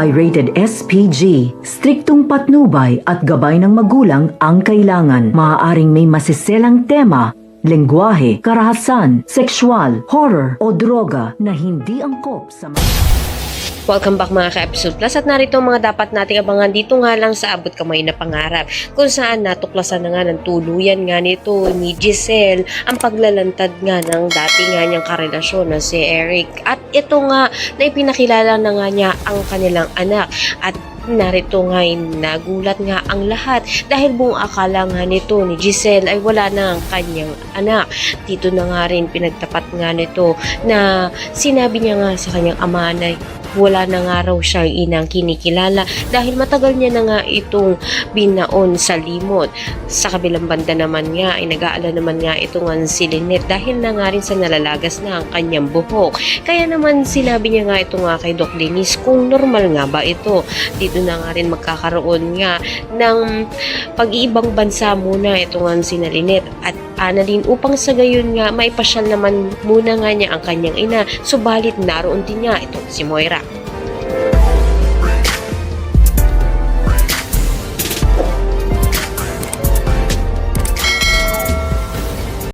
ay rated SPG. Striktong patnubay at gabay ng magulang ang kailangan. Maaaring may masiselang tema, lengguwahe, karahasan, sexual, horror o droga na hindi angkop sa Welcome back mga ka-Episode Plus at narito ang mga dapat nating abangan dito nga lang sa Abot Kamay na Pangarap kung saan natuklasan na nga ng tuluyan nga nito ni Giselle ang paglalantad nga ng dati nga niyang karelasyon na si Eric at ito nga na ipinakilala na nga niya ang kanilang anak at narito nga nagulat nga ang lahat dahil buong akala nga nito ni Giselle ay wala na ang kanyang anak. Dito na nga rin pinagtapat nga nito na sinabi niya nga sa kanyang ama na wala na nga raw siyang inang kinikilala dahil matagal niya na nga itong binaon sa limot. Sa kabilang banda naman nga ay nag-aala naman nga ito nga si Lynette dahil na nga rin sa nalalagas na ang kanyang buhok. Kaya naman sinabi niya nga ito nga kay Doc Denise kung normal nga ba ito. Dito na nga rin magkakaroon nga ng pag-iibang bansa muna ito nga si Lynette at Annalyn upang sa gayon nga maipasyal naman muna nga niya ang kanyang ina. Subalit naroon din nga itong si Moira.